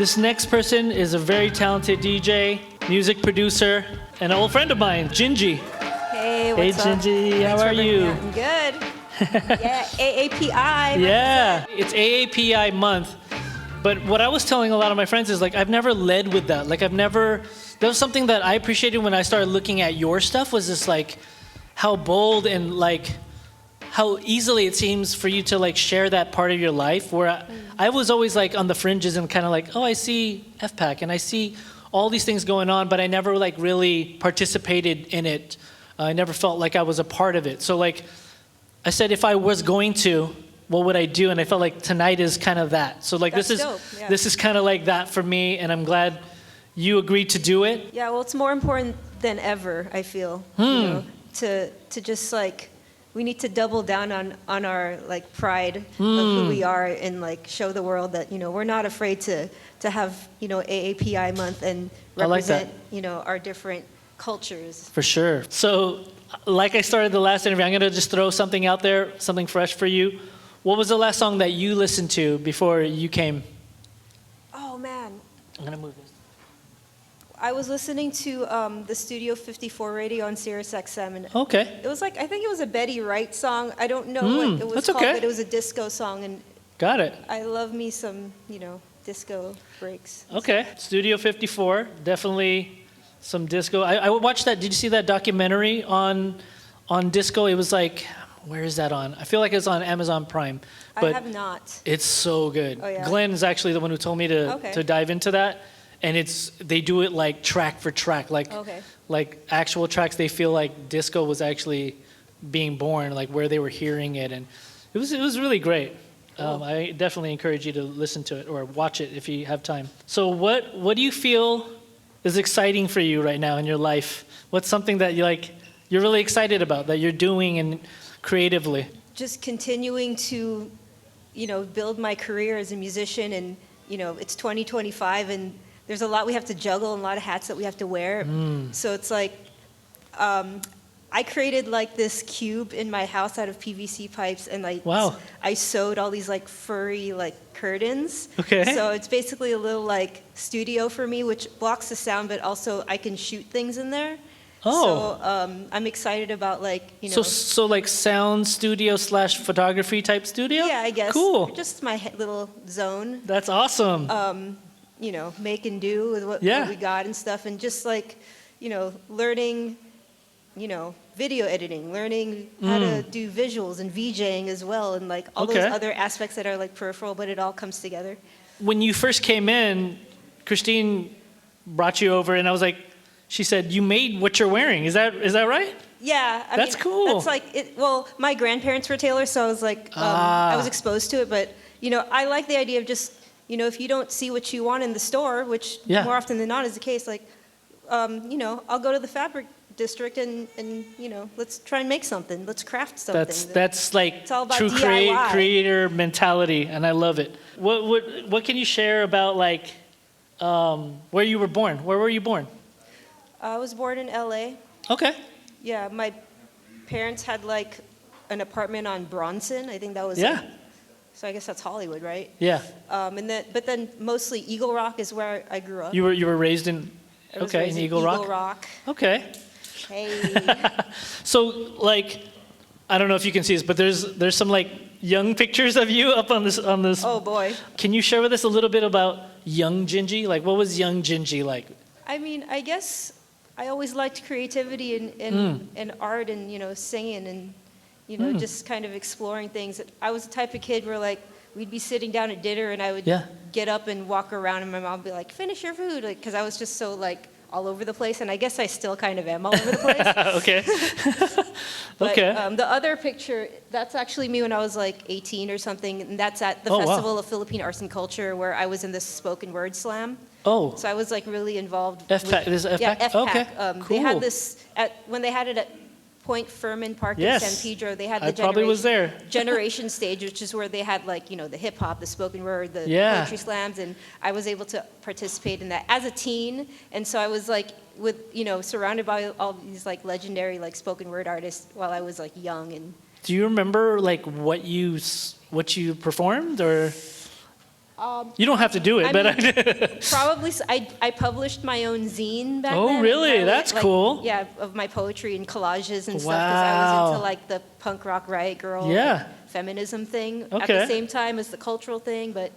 This next person is a very talented DJ, music producer, and an old friend of mine, Gingee. Hey, what's up? Hey, Gingee, how are you? I'm good. Yeah, AAPI. Yeah, it's AAPI month. But what I was telling a lot of my friends is like, I've never led with that. Like that was something that I appreciated when I started looking at your stuff, was just like how bold and like how easily it seems for you to like share that part of your life, where I was always like on the fringes and kind of like, oh, I see FPAC and I see all these things going on, but I never like really participated in it. I never felt like I was a part of it. So like I said, if I was going to, what would I do? And I felt like tonight is kind of that. So like this is kind of like that for me, and I'm glad you agreed to do it. Yeah, well, it's more important than ever, I feel, you know, to just like, we need to double down on our like pride of who we are, and like show the world that, you know, we're not afraid to have, you know, AAPI month and represent, you know, our different cultures. For sure. So like I started the last interview, I'm going to just throw something out there, something fresh for you. What was the last song that you listened to before you came? Oh man. I'm going to move this. I was listening to the Studio 54 radio on Sirius XM, and okay. it was like, I think it was a Betty Wright song. I don't know what it was called, but it was a disco song, and got it. I love me some, you know, disco breaks. Okay, Studio 54, definitely some disco. I watched that. Did you see that documentary on disco? It was like, where is that on? I feel like it's on Amazon Prime. But I have not. It's so good. Oh, yeah? Glenn is actually the one who told me to dive into that. And they do it like track for track, like actual tracks. They feel like disco was actually being born, like where they were hearing it, and it was really great. Cool. I definitely encourage you to listen to it or watch it if you have time. So what do you feel is exciting for you right now in your life? What's something that you're really excited about, that you're doing and creatively? Just continuing to, you know, build my career as a musician, and you know, it's 2025 and there's a lot we have to juggle and a lot of hats that we have to wear. So it's like, I created like this cube in my house out of PVC pipes, and like I sewed all these like furry like curtains. Okay. So it's basically a little like studio for me, which blocks the sound, but also I can shoot things in there. Oh. So I'm excited about like, you know. So like sound studio / photography type studio? Yeah, I guess. Cool. Just my little zone. That's awesome. You know, make and do with what we got and stuff, and just like, you know, learning, you know, video editing, learning how to do visuals and VJing as well, and like all those other aspects that are like peripheral, but it all comes together. When you first came in, Christine brought you over, and I was like, she said, you made what you're wearing. Is that right? Yeah. That's cool. That's like it. Well, my grandparents were tailors, so I was like, I was exposed to it, but you know, I like the idea of just, you know, if you don't see what you want in the store, which more often than not is the case, like, you know, I'll go to the fabric district and you know, let's try and make something. Let's craft something. That's like true creator mentality, and I love it. What can you share about like where you were born? Where were you born? I was born in LA. Okay. Yeah, my parents had like an apartment on Bronson. I think that was so I guess that's Hollywood, right? Yeah. But then mostly Eagle Rock is where I grew up. You were raised in in Eagle Rock? Eagle Rock. Okay. Hey. So like, I don't know if you can see this, but there's some like young pictures of you up on this. Oh boy. Can you share with us a little bit about young Gingee? Like, what was young Gingee like? I mean, I guess I always liked creativity and art, and you know, singing, and you know, just kind of exploring things. I was the type of kid where like we'd be sitting down at dinner and I would get up and walk around, and my mom would be like, finish your food, like, because I was just so like all over the place, and I guess I still kind of am all over the place. Okay. But, the other picture, that's actually me when I was like 18 or something, and that's at the Festival of Filipino Arts and Culture, where I was in this spoken word slam. Oh. So I was like really involved. FPAC. This is FPAC? Yeah, FPAC. Okay. Cool. They had this when they had it at Point Furman Park in San Pedro. They had the probably was there. Generation stage, which is where they had like, you know, the hip hop, the spoken word, the poetry slams, and I was able to participate in that as a teen. And so I was like surrounded by all these like legendary like spoken word artists while I was like young. And do you remember like what you performed, or? You don't have to do it, I but mean, probably. I published my own zine back then. Oh, really? And That's like, cool. Yeah, of my poetry and collages and stuff. Because Wow. I was into like the punk rock riot girl Yeah. feminism thing at Okay. the same time as the cultural thing. But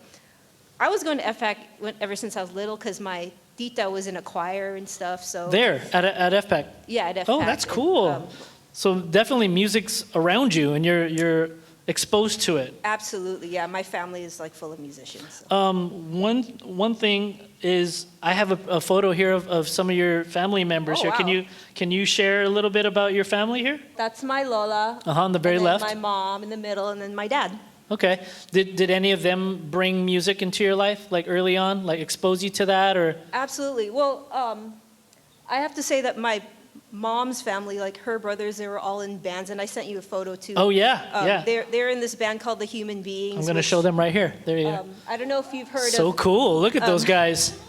I was going to FPAC ever since I was little because my tita was in a choir and stuff. So there at FPAC. yeah, at FPAC. Oh, that's cool. So definitely music's around you, and you're exposed to it. Absolutely, yeah. My family is like full of musicians. One thing is I have a photo here of some of your family members Oh, here. wow. Can you share a little bit about your family here? That's my Lola. On the very and then left. My mom in the middle, and then my dad. Okay. Did any of them bring music into your life, like early on, like expose you to that, or? Absolutely. Well, I have to say that my mom's family, like her brothers, they were all in bands, and I sent you a photo too. Oh yeah, yeah. They're in this band called the Human Beings. I'm gonna show them right here. There you go. I don't know if you've heard So of. cool. Look at those guys.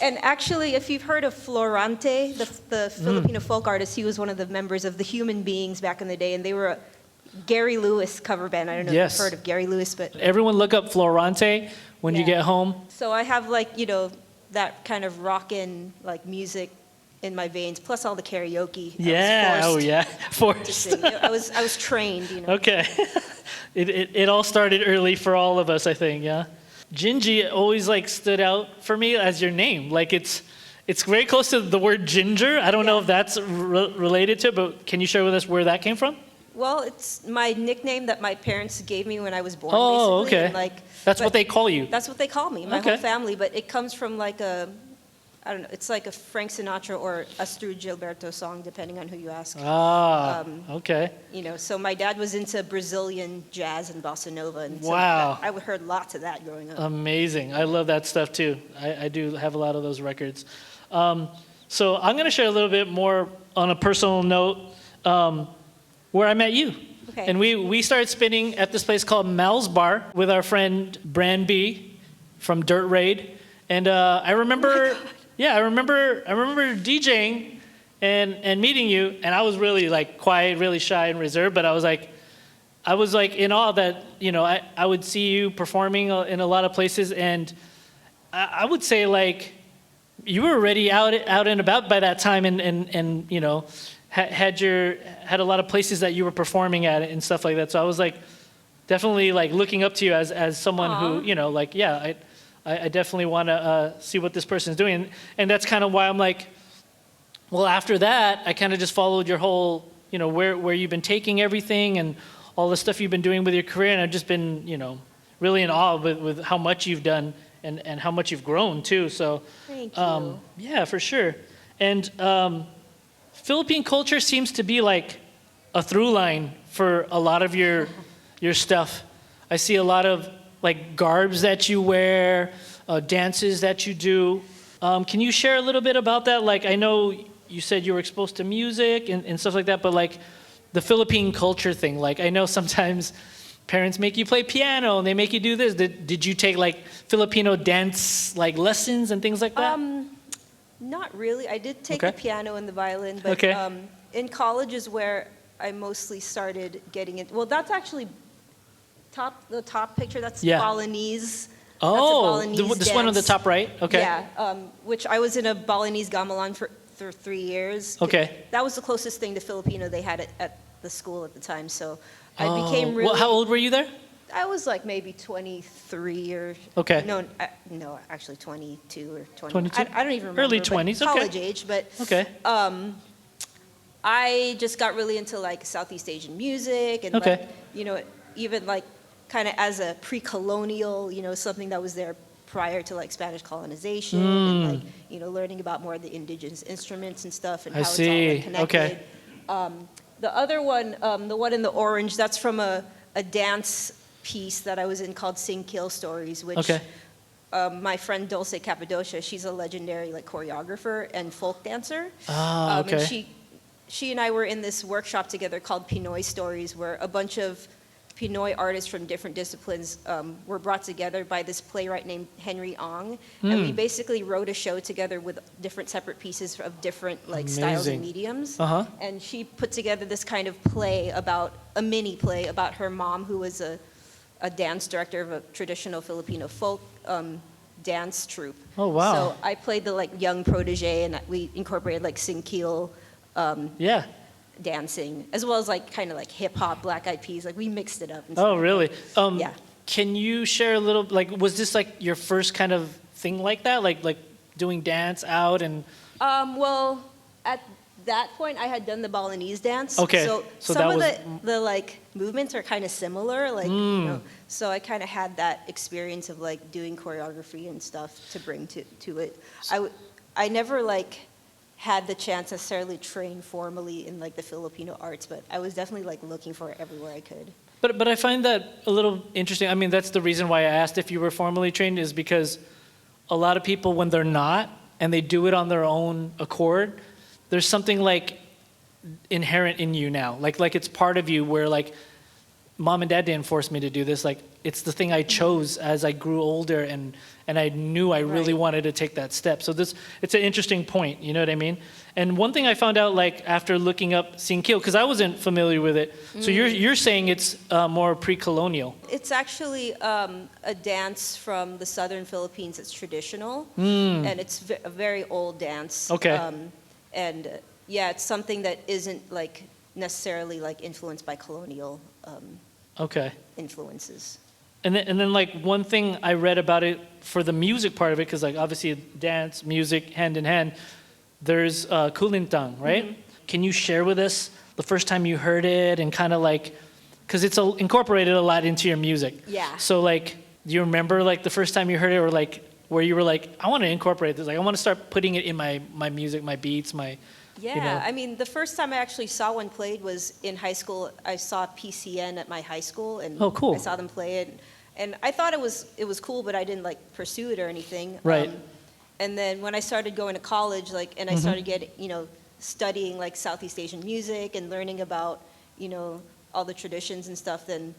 And actually, if you've heard of Florante, the Filipino folk artist, he was one of the members of the Human Beings back in the day, and they were a Gary Lewis cover band. I don't know Yes. if you've heard of Gary Lewis, but Everyone look up Florante when you Yeah. get home. so I have like that kind of rockin' like music in my veins, plus all the karaoke. Yeah. Oh yeah. To Forced. sing. I was trained. Okay. It all started early for all of us, I think. Yeah. Gingee always like stood out for me as your name. Like it's very close to the word ginger. I don't know if that's related to it, but can you share with us where that came from? Well, it's my nickname that my parents gave me when I was born. Oh, basically. okay. And, like, That's but what they call you. That's what they call me, my Okay. whole family. But it comes from like I don't know, it's like a Frank Sinatra or Astrud Gilberto song, depending on who you ask. Okay. So my dad was into Brazilian jazz and bossa nova, and so Wow. I heard lots of that growing up. Amazing. I love that stuff too. I do have a lot of those records. So I'm going to share a little bit more on a personal note where I met you. Okay. And we started spinning at this place called Mal's Bar with our friend Bran B from Dirt Raid. And I remember, I remember DJing and meeting you, and I was really like quiet, really shy and reserved, but I was like in awe that, I would see you performing in a lot of places, and I would say like you were already out and about by that time, and had a lot of places that you were performing at and stuff like that. So I was like definitely like looking up to you as someone who, I definitely want to see what this person's doing. And that's kind of why I'm like, well, after that, I kind of just followed your whole, where you've been taking everything and all the stuff you've been doing with your career. And I've just been, really in awe with how much you've done and how much you've grown too. So, Thank you. yeah, for sure. And Philippine culture seems to be like a through line for a lot of your stuff. I see a lot of like garbs that you wear, dances that you do. Can you share a little bit about that? Like, I know you said you were exposed to music and stuff like that, but like the Philippine culture thing, like I know sometimes parents make you play piano and they make you do this. Did you take like Filipino dance like lessons and things like that? Not really. I did take Okay. the piano and the violin, but Okay. In college is where I mostly started getting it. Well, that's actually the top picture. That's Yeah. Balinese. Oh, that's a Balinese this one on the dance. top right? Okay. Yeah, which I was in a Balinese gamelan for 3 years. Okay. That was the closest thing to Filipino they had at the school at the time. So I became really. Well, how old were you there? I was like maybe 23 or. Okay. No, actually 22 or 20. 22? I don't even remember. Early but 20s, okay. College age, but. Okay. I just got really into like Southeast Asian music and Okay. like, even like kind of as a pre-colonial, something that was there prior to like Spanish colonization and like, learning about more of the indigenous instruments and stuff and I how it's all see. like, connected. Okay. The other one, the one in the orange, that's from a dance piece that I was in called Sing Kill Stories, which Okay. my friend Dulce Cappadocia, she's a legendary like choreographer and folk dancer. Okay. And she and I were in this workshop together called Pinoy Stories, where a bunch of Pinoy artists from different disciplines were brought together by this playwright named Henry Ong, and we basically wrote a show together with different separate pieces of different like styles and Amazing. mediums. Uh-huh. And she put together this kind of play a mini play about her mom, who was a a dance director of a traditional Filipino folk dance troupe. Oh, wow. So I played the like young protege, and we incorporated like Singkil Yeah. dancing, as well as like kind of like hip hop, Black Eyed Peas. Like we mixed it up. And Oh, stuff. really? Yeah. Can you share a little, like, was this like your first kind of thing like that? Like doing dance out and... Well, at that point, I had done the Balinese dance. Okay. So So some that of the like movements are kind of similar. Like, you know, so I kind of had that experience of like doing choreography and stuff to bring to it. I never like had the chance necessarily to train formally in like the Filipino arts, but I was definitely like looking for it everywhere I could. But I find that a little interesting. I mean, that's the reason why I asked if you were formally trained, is because a lot of people, when they're not, and they do it on their own accord, there's something like inherent in you now. Like it's part of you where like, mom and dad didn't force me to do this. Like it's the thing I chose as I grew older, and I knew I really Right. wanted to take that step. So it's an interesting point, you know what I mean? And one thing I found out like after looking up Singkil, because I wasn't familiar with it. So you're saying it's more pre-colonial. It's actually a dance from the southern Philippines. It's traditional, and it's a very old dance. Okay. Yeah, it's something that isn't like necessarily like influenced by colonial Okay. influences. And then like one thing I read about it for the music part of it, because like obviously dance, music, hand in hand, there's kulintang, right? Can you share with us the first time you heard it, and kind of like, because it's incorporated a lot into your music. Yeah. So like, do you remember like the first time you heard it, or like where you were like, I want to incorporate this, like I want to start putting it in my music, my beats, my... Yeah, you know. I mean, the first time I actually saw one played was in high school. I saw PCN at my high school, and Oh, cool. I saw them play it, and I thought it was cool, but I didn't like pursue it or anything. Right. And then when I started going to college, like, and I started getting, studying like Southeast Asian music and learning about, all the traditions and stuff, then,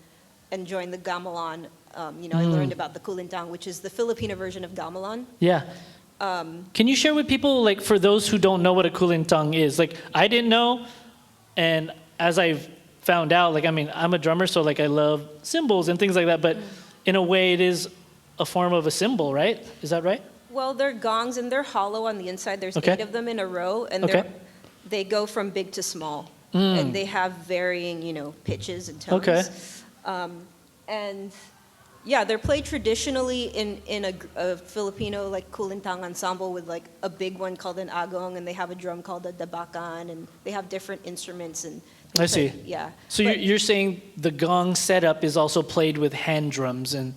and joined the gamelan. I learned about the kulintang, which is the Filipino version of gamelan. Yeah. Can you share with people, like for those who don't know what a kulintang is? Like I didn't know, and as I've found out, like I mean, I'm a drummer, so like I love cymbals and things like that, but in a way it is a form of a cymbal, right? Is that right? Well, they're gongs, and they're hollow on the inside. There's Okay. 8 of them in a row, and Okay. they go from big to small, and they have varying, pitches and tones. Okay. And yeah, they're played traditionally in a Filipino like kulintang ensemble with like a big one called an agong, and they have a drum called a dabakan, and they have different instruments and. I see. Yeah. So But- you're saying the gong setup is also played with hand drums and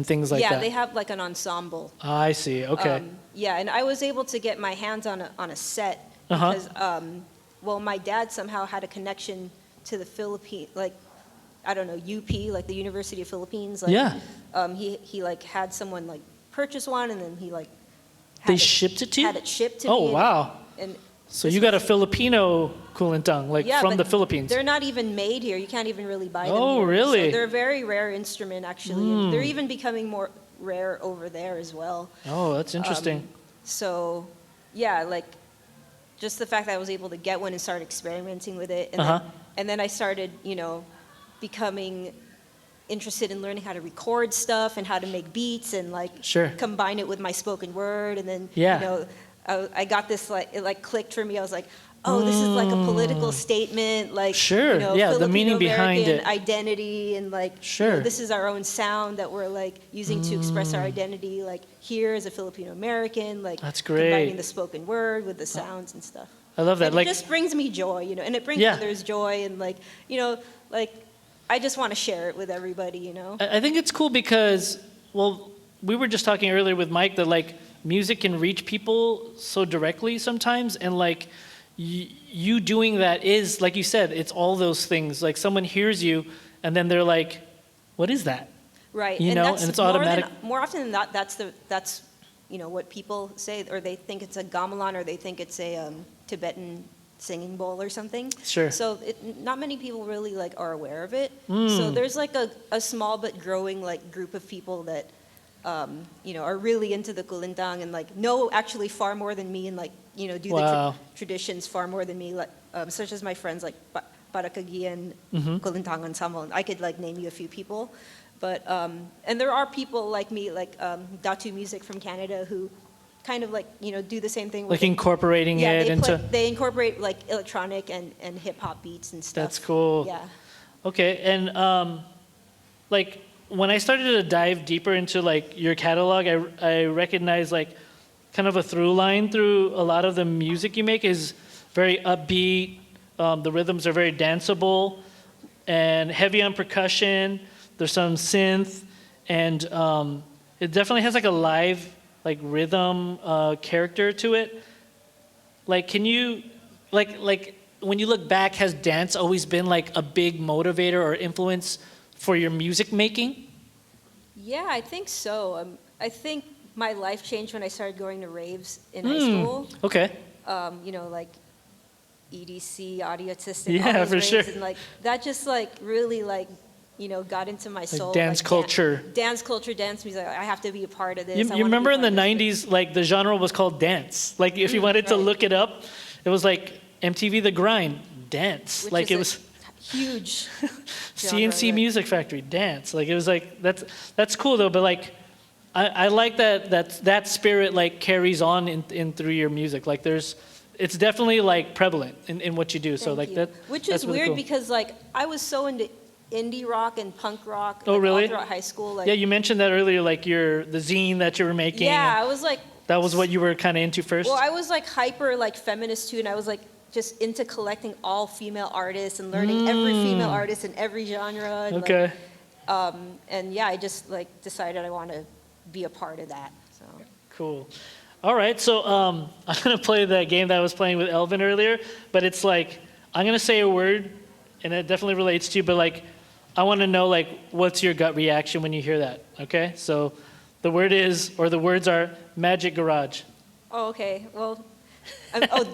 things like yeah, that? they have like an ensemble. I see. Okay. Yeah, and I was able to get my hands on a set Uh-huh. because, my dad somehow had a connection to the Philippines, like, I don't know, UP, like the University of Philippines. Like, Yeah. He like had someone like purchase one, and then he like They shipped it to you? had it shipped to Oh, me. wow. And So you got a Filipino kulintang, like yeah, from but the Philippines. They're not even made here. You can't even really buy them. Oh, here. really? So they're a very rare instrument, actually. And they're even becoming more rare over there as well. Oh, that's interesting. So, yeah, like, just the fact that I was able to get one and start experimenting with it. And, Uh-huh. then I started, becoming interested in learning how to record stuff and how to make beats and, like, Sure. combine it with my spoken word. And then, Yeah. I got this, like, it, like, clicked for me. I was like, oh, this is like a political statement, like, Sure, yeah, the meaning behind Filipino-American it. identity, and like, Sure. this is our own sound that we're like using to express our identity, like here as a Filipino American, like That's great. combining the spoken word with the sounds and stuff. I love that. And Like, it just brings me joy, and it brings Yeah. others joy, and like, like I just want to share it with everybody, I think it's cool because, well, we were just talking earlier with Mike that like music can reach people so directly sometimes, and like you doing that is, like you said, it's all those things. Like someone hears you, and then they're like, "What is that?" Right. You know, and it's automatic. More often than not, that's what people say, or they think it's a gamelan, or they think it's a Tibetan singing bowl or something. Sure. So not many people really like are aware of it. So there's like a small but growing like group of people that are really into the kulintang and like know actually far more than me, and like do Wow. the traditions far more than me, like such as my friends like Parakagian Kulintang Ensemble. I could like name you a few people, But and there are people like me, like Datu Music from Canada, who kind of like do the same thing. Like incorporating yeah, it into. they incorporate like electronic and hip hop beats and stuff. That's cool. Yeah. Okay, and like when I started to dive deeper into like your catalog, I recognized like kind of a through line through a lot of the music you make is very upbeat. The rhythms are very danceable and heavy on percussion. There's some synth, and it definitely has like a live like rhythm character to it. Like, can you like when you look back, has dance always been like a big motivator or influence for your music making? Yeah, I think so. I think my life changed when I started going to raves in high school. Okay. Like EDC, Audiotistic, Yeah, all those for raves, sure. and like that just like really like got into my soul. dance culture. Dance culture, dance music. I have to be a part of this. I You wanna remember be in the part of this. 90s, like the genre was called dance. Like if you wanted to right. look it up, it was like MTV The Grind, dance. Which like is it was huge. CNC genre, Music Factory, dance. Like it was like, that's cool though, but like I like that spirit like carries on in through your music. Like it's definitely like prevalent in what you do. So Thank like you. that. Which that's is really weird cool. because like I was so into indie rock and punk rock. Oh, like, really? All throughout high school. Like, Yeah, you mentioned that earlier, like the zine that you were making. yeah, I was like. That was what you were kind of into first? Well, I was like hyper like feminist too, and I was like just into collecting all female artists and learning every female artist in every genre. And, Okay. Like, and yeah, I just like decided I want to be a part of that. So. Cool. All right, so I'm going to play that game that I was playing with Elvin earlier, but it's like, I'm going to say a word, and it definitely relates to you, but like, I want to know like, what's your gut reaction when you hear that, okay? So the words are Magic Garage. Oh, okay. Well,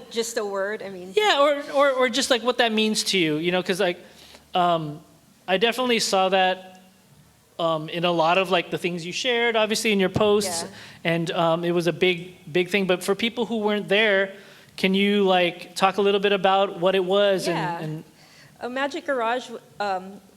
just a word. I mean. Yeah, or just like what that means to you, because like, I definitely saw that in a lot of like the things you shared, obviously in your posts, Yeah. and it was a big thing. But for people who weren't there, can you like talk a little bit about what it was? Yeah. And A Magic Garage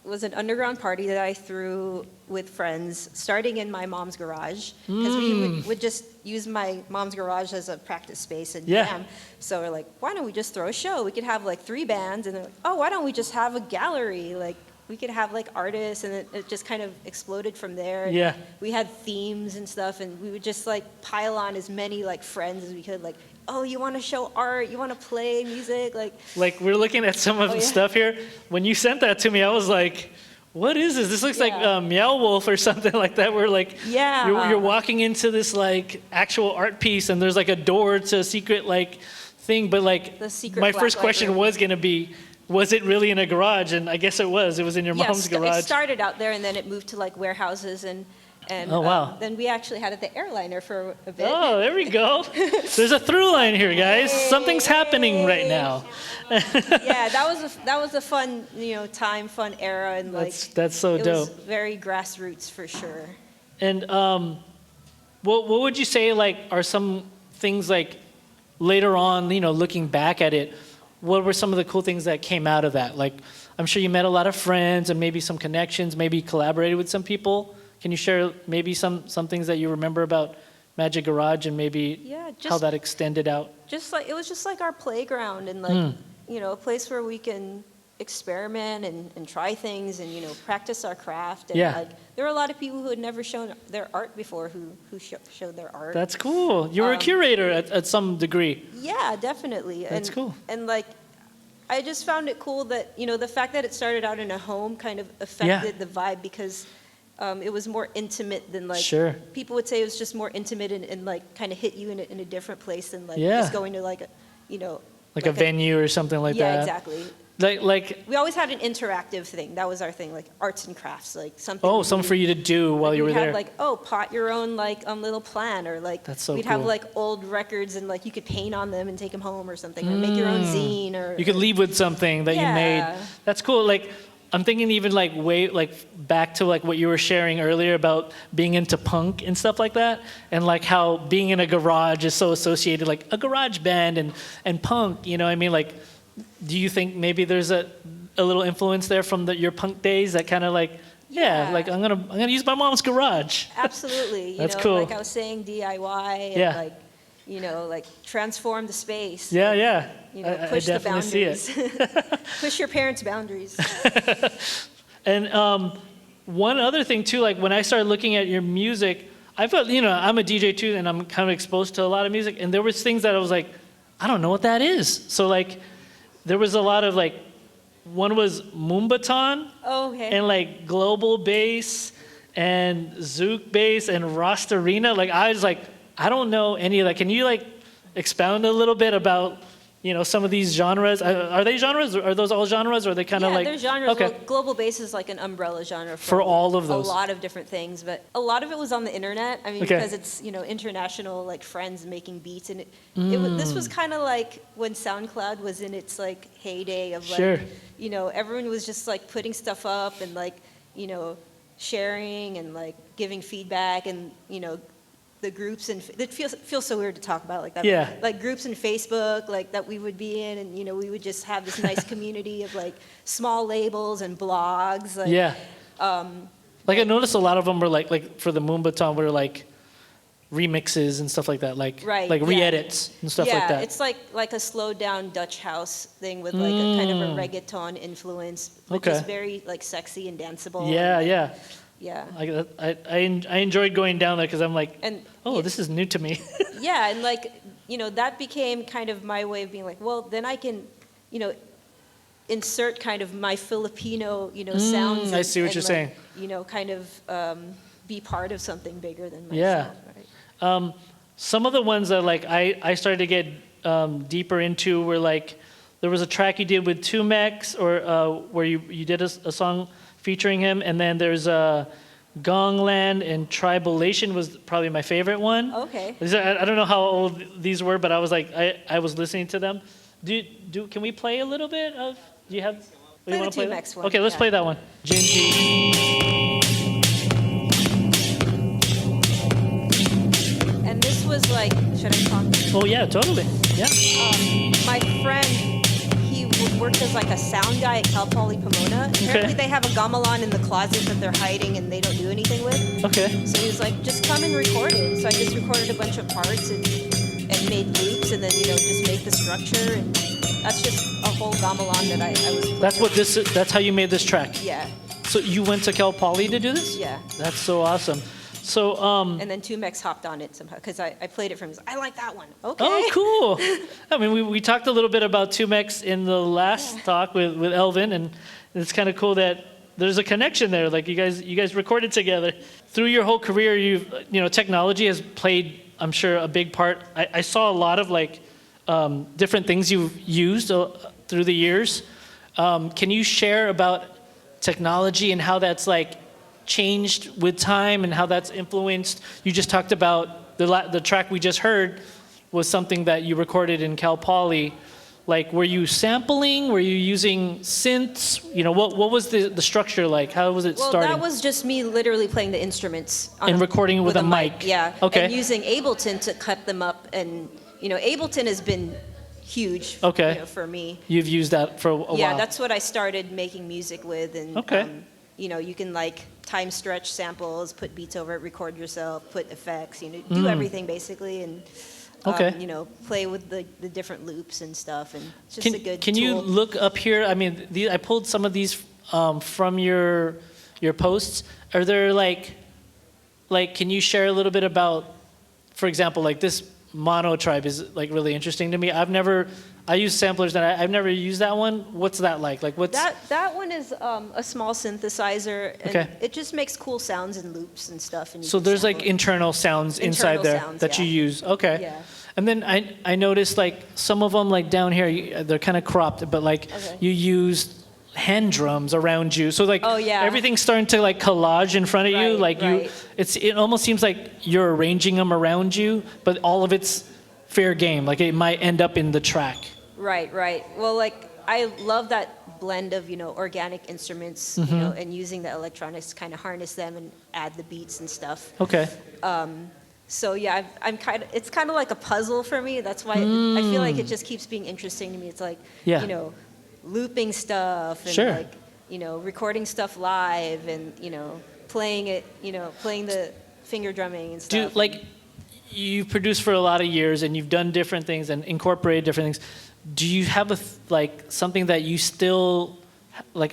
was an underground party that I threw with friends, starting in my mom's garage, because we would just use my mom's garage as a practice space and Yeah. jam. So we're like, why don't we just throw a show? We could have like 3 bands, and they're like, oh, why don't we just have a gallery? Like we could have like artists, and it just kind of exploded from there. And Yeah. we had themes and stuff, and we would just like pile on as many like friends as we could. Like, oh, you want to show art? You want to play music? like we're looking at some of the yeah. stuff here. When you sent that to me, I was like, what is this? This looks like Yeah. Meow Wolf or something like that. Where like Yeah. you're walking into this like actual art piece, and there's like a door to a secret like thing. But like The secret my black first light question room. was gonna be, was it really in a garage? And I guess it was. It was in your mom's It garage. started out there, and then it moved to like warehouses, and Oh, wow. then we actually had it at the airliner for a bit. Oh, there we go. There's a through line here, guys. Something's happening right now. Yeah, that was a fun time, fun era, and like That's so it dope. was very grassroots for sure. And what would you say like are some things like later on, looking back at it, what were some of the cool things that came out of that? Like, I'm sure you met a lot of friends and maybe some connections, maybe collaborated with some people. Can you share maybe some things that you remember about Magic Garage and maybe Yeah, how that extended out? It was just like our playground, and like a place where we can experiment and try things and practice our craft. And Yeah. like there were a lot of people who had never shown their art before who showed their art. That's cool. You were a curator at some degree. Yeah, definitely. That's cool. And like, I just found it cool that the fact that it started out in a home kind of affected the vibe, because it was more intimate than like Sure. people would say it was just more intimate and like kind of hit you in a different place than like Yeah. just going to like a Like a venue or something like yeah, that. exactly. Like We always had an interactive thing. That was our thing, like arts and crafts, like something. something for you to do while you were we'd there. have like, pot your own like little plant, or like That's so we'd have cool. like old records, and like you could paint on them and take them home or something, or make your own zine, or You could leave with something that you made. Yeah. That's cool. Like, I'm thinking even like back to like what you were sharing earlier about being into punk and stuff like that, and like how being in a garage is so associated, like a garage band and punk. You know what I mean? Like, do you think maybe there's a little influence there from your punk days that kind of like Yeah, like I'm gonna use my mom's garage. Absolutely. That's cool. Like I was saying, DIY and Yeah. like, like transform the space. Yeah, like, yeah. Push I the definitely see boundaries. it. Push your parents' boundaries. And one other thing too, like when I started looking at your music, I felt, I'm a DJ too, and I'm kind of exposed to a lot of music, and there was things that I was like, I don't know what that is. So like, there was a lot of like, one was Moombahton, Oh, okay. and like global bass, and Zouk bass, and Rostarina. Like I was like, I don't know any of that. Can you like expound a little bit about some of these genres? Are they genres? Are those all genres? Or are they kind of like... they're genres. Okay. Well, global bass is like an umbrella genre For all of those. A lot of different things, but a lot of it was on the internet. I mean, Okay. because it's international, like friends making beats, and this was kind of like when SoundCloud was in its like heyday of like, Sure. Everyone was just like putting stuff up and like sharing and like giving feedback and the groups, and it feels so weird to talk about like that. Yeah. Like groups in Facebook, like that we would be in, and we would just have this nice community of like small labels and blogs. Like, Yeah. Like I noticed a lot of them were like for the Moombahton were like remixes and stuff like that, like Right, like yeah. re-edits and stuff like that. Yeah, it's like a slowed down Dutch house thing with like a kind of a reggaeton influence, which is Okay. very like sexy and danceable. Yeah, and, yeah. Yeah. I enjoyed going down there because I'm like, And this is new to me. yeah, and like, that became kind of my way of being like, well, then I can, insert kind of my Filipino, sounds. I see what you're saying. Kind of be part of something bigger than myself. Yeah. Right? Some of the ones that like I started to get deeper into were like, there was a track you did with Tumex, or where you did a song featuring him, and then there's Gongland and Tribalation was probably my favorite one. Okay. I don't know how old these were, but I was like, I was listening to them. Can we play a little bit of? Do you have? Play you wanna the that? Tumex one, Okay, let's yeah. play that one. Gingee. And this was like, should I talk? Oh yeah, totally. Yeah. My friend, he worked as like a sound guy at Cal Poly Pomona. Apparently they have a gamelan in the closet that they're hiding and they don't do anything with. Okay. So he was like, just come and record it. So I just recorded a bunch of parts and made loops, and then just make the structure, and that's just a whole gamelan that I was playing. That's how you made this track. Yeah, So you went to Cal Poly to do this? yeah. That's so awesome. So And then Tumex hopped on it somehow because I played it for him. He's like, I like that one. Okay. oh, cool. I mean, we talked a little bit about Tumex in the last talk with Elvin, and it's kind of cool that there's a connection there. Like you guys recorded together. Through your whole career, technology has played, I'm sure, a big part. I saw a lot of like different things you've used through the years. Can you share about technology and how that's like changed with time and how that's influenced? You just talked about the track we just heard was something that you recorded in Cal Poly. Like, were you sampling? Were you using synths? What was the structure like? How was it starting? Well, that was just me literally playing the instruments. And recording it with a mic. Yeah. Okay. And using Ableton to cut them up. And, Ableton has been huge Okay. For me. You've used that for a while. Yeah, that's what I started making music with. And, Okay. you can like time stretch samples, put beats over it, record yourself, put effects, do everything basically. And, Okay. play with the different loops and stuff. And it's just a good Can tool. you look up here? I mean, I pulled some of these from your posts. Are there like, can you share a little bit about, for example, like this Mono Tribe is like really interesting to me. I use samplers and I've never used that one. What's that like? Like what's that one is a small synthesizer, and Okay. it just makes cool sounds and loops and stuff. And you so can there's like sample it. internal sounds inside Internal there sounds, that you yeah. use. Okay. Yeah. And then I noticed like some of them like down here they're kind of cropped, but like Okay. you used hand drums around you. So like Oh, yeah. everything's starting to like collage in front of you. Right, Like right. it almost seems like you're arranging them around you, but all of it's fair game. Like it might end up in the track. Right. Well, like I love that blend of organic instruments, Mm-hmm. and using the electronics to kind of harness them and add the beats and stuff. Okay. So yeah, it's kind of like a puzzle for me. That's why I feel like it just keeps being interesting to me. It's like Yeah. looping stuff and Sure. like recording stuff live and, playing it, playing the finger drumming and stuff. You've produced for a lot of years and you've done different things and incorporated different things. Do you have something that you still,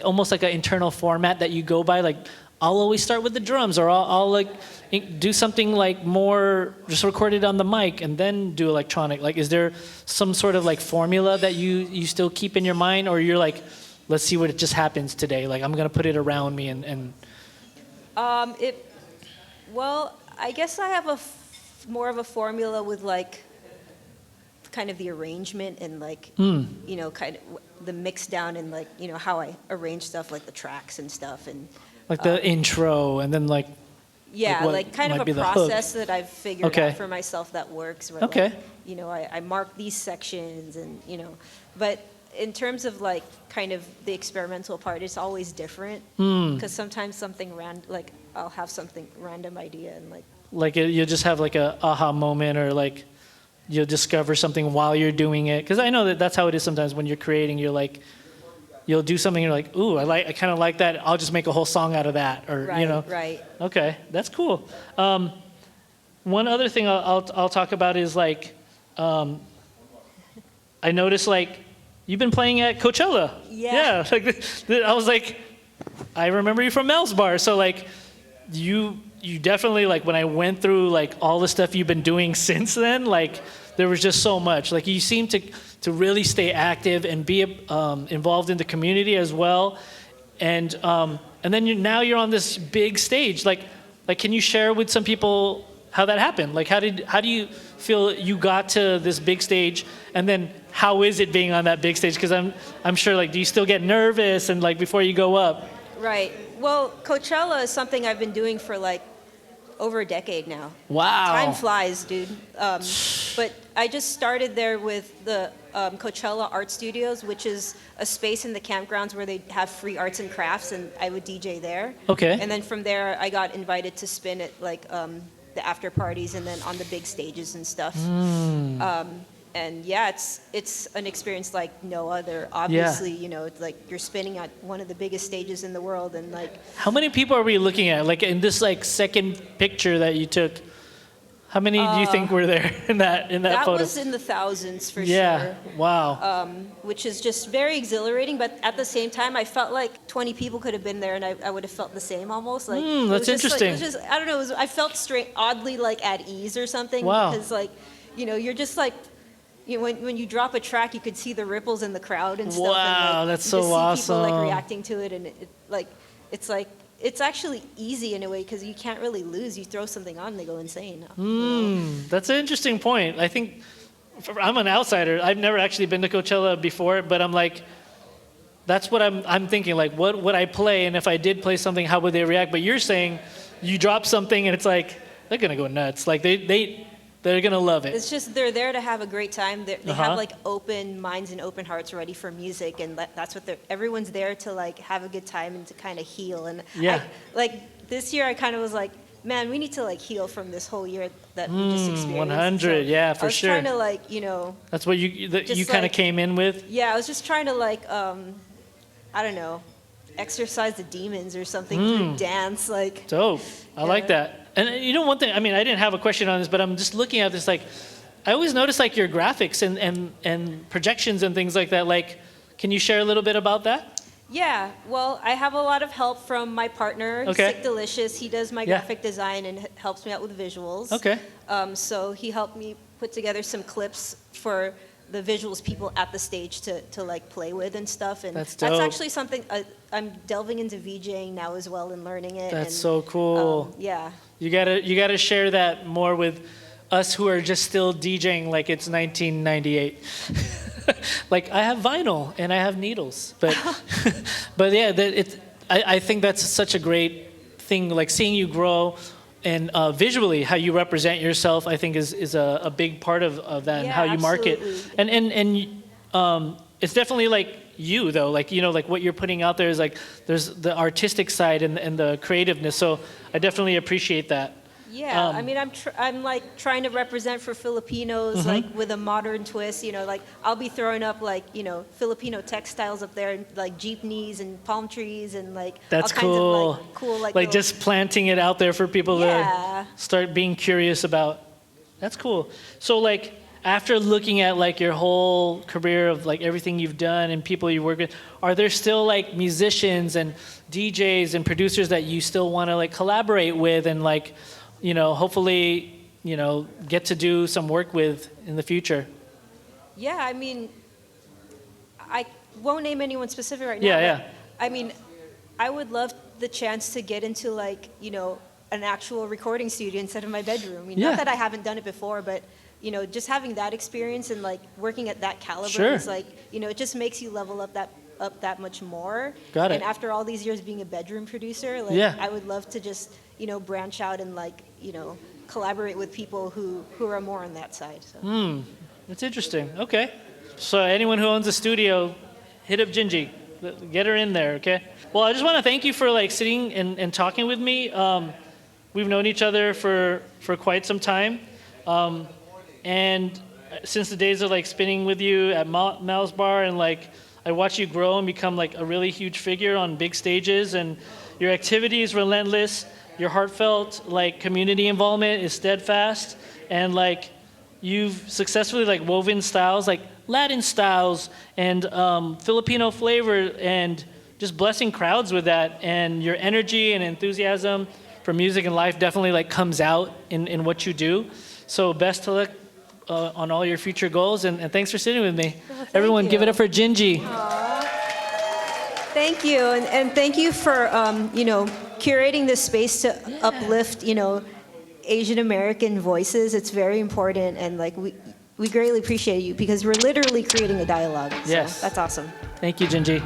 almost like an internal format that you go by? Like, I'll always start with the drums, or I'll do something more, just record it on the mic and then do electronic. Is there some sort of formula that you still keep in your mind, or you're like, let's see what it just happens today. I'm gonna put it around me and. Well, I guess I have more of a formula with kind of the arrangement and kind of the mix down and how I arrange stuff, the tracks and stuff and. The intro and then Yeah, kind of a process that I've figured Okay. out for myself that works. Where, Okay. I mark these sections and, but in terms of kind of the experimental part, it's always different. Because sometimes something I'll have something random idea and you'll just have a aha moment, or you'll discover something while you're doing it. Because I know that's how it is sometimes when you're creating. You're you'll do something, you're like, ooh, I kind of like that. I'll just make a whole song out of that, or Right. Okay, that's cool. One other thing I'll talk about is I noticed you've been playing at Coachella. Yeah. I was I remember you from Mel's Bar, so you definitely when I went through all the stuff you've been doing since then, there was just so much. You seem to really stay active and be involved in the community as well, and then now you're on this big stage. Can you share with some people how that happened? How do you feel you got to this big stage, and then how is it being on that big stage? Because I'm sure do you still get nervous and before you go up? Right. Well, Coachella is something I've been doing for over a decade now. Wow. Time flies, dude. But I just started there with the Coachella Art Studios, which is a space in the campgrounds where they have free arts and crafts, and I would DJ there. Okay. And then from there, I got invited to spin at the after parties and then on the big stages and stuff. And yeah, it's an experience like no other. Obviously, it's you're spinning at one of the biggest stages in the world, and How many people are we looking at? In this second picture that you took, how many do you think were there in that photo? That was in the thousands for sure. Yeah. Wow. Which is just very exhilarating, but at the same time, I felt 20 people could have been there, and I would have felt the same almost. That's interesting. It was just I don't know. I felt oddly at ease or something. Wow. Because you're just when you drop a track, you could see the ripples in the crowd and stuff. Wow, and, that's you so just see awesome. people reacting to it, and it's actually easy in a way because you can't really lose. You throw something on, and they go insane. That's an interesting point. I think I'm an outsider. I've never actually been to Coachella before, but I'm that's what I'm thinking. What would I play, and if I did play something, how would they react? But you're saying you drop something, and it's they're gonna go nuts. They're gonna love it. It's just they're there to have a great time. They have open minds and open hearts ready for music, and that's what everyone's there to have a good time and to kind of heal. And Yeah. This year, I kind of was man, we need to heal from this whole year that we just experienced. 100, yeah, for sure. I was trying to That's what you kind of came in with. Yeah, I was just trying to I don't know, exorcise the demons or something through dance. Dope. I like that. And one thing, I didn't have a question on this, but I'm just looking at this, I always notice your graphics and projections and things like that. Can you share a little bit about that? Yeah, well, I have a lot of help from my partner, Okay. Sick Delicious. He does my graphic design and helps me out with visuals. Okay. So he helped me put together some clips for the visuals people at the stage to play with and stuff. And That's dope. that's actually something I'm delving into VJing now as well and learning it. That's and, so cool. Yeah. You gotta share that more with us who are just still DJing like it's 1998. I have vinyl and I have needles, but yeah, I think that's such a great thing. Seeing you grow and visually how you represent yourself, I think is a big part of that, and how you market. And it's definitely you though, what you're putting out there is there's the artistic side and the creativeness. So I definitely appreciate that. Yeah, I mean, I'm like trying to represent for Filipinos, like with a modern twist. You know, like I'll be throwing up like Filipino textiles up there, and like jeepneys and palm trees and like That's all kinds cool. of like cool Like little- just planting it out there for people Yeah. to start being curious about. That's cool. So like after looking at like your whole career of like everything you've done and people you work with, are there still like musicians and DJs and producers that you still want to like collaborate with and like, hopefully, get to do some work with in the future? Yeah, I mean, I won't name anyone specific right now. Yeah, but, I mean, I would love the chance to get into like, an actual recording studio instead of my bedroom. I mean, Yeah. not that I haven't done it before, but just having that experience and like working at that caliber Sure. is like, it just makes you level up that much more. Got it. And after all these years being a bedroom producer, like Yeah. I would love to just, branch out and like, collaborate with people who are more on that side. So. That's interesting. Okay. So anyone who owns a studio, hit up Gingee. Get her in there, okay? Well, I just want to thank you for like sitting and talking with me. We've known each other for quite some time. And since the days of like spinning with you at Mal's Bar, and like I watched you grow and become like a really huge figure on big stages, and your activity is relentless. Your heartfelt like community involvement is steadfast, and like you've successfully like woven styles like Latin styles and Filipino flavor, and just blessing crowds with that. And your energy and enthusiasm for music and life definitely like comes out in what you do. So best of luck on all your future goals, and thanks for sitting with me. Well, Everyone, you. give it up for Gingee. Thank you, and thank you for curating this space to uplift Asian American voices. It's very important, and like we greatly appreciate you because we're literally creating a dialogue. So Yes. that's awesome. Thank you, Gingee.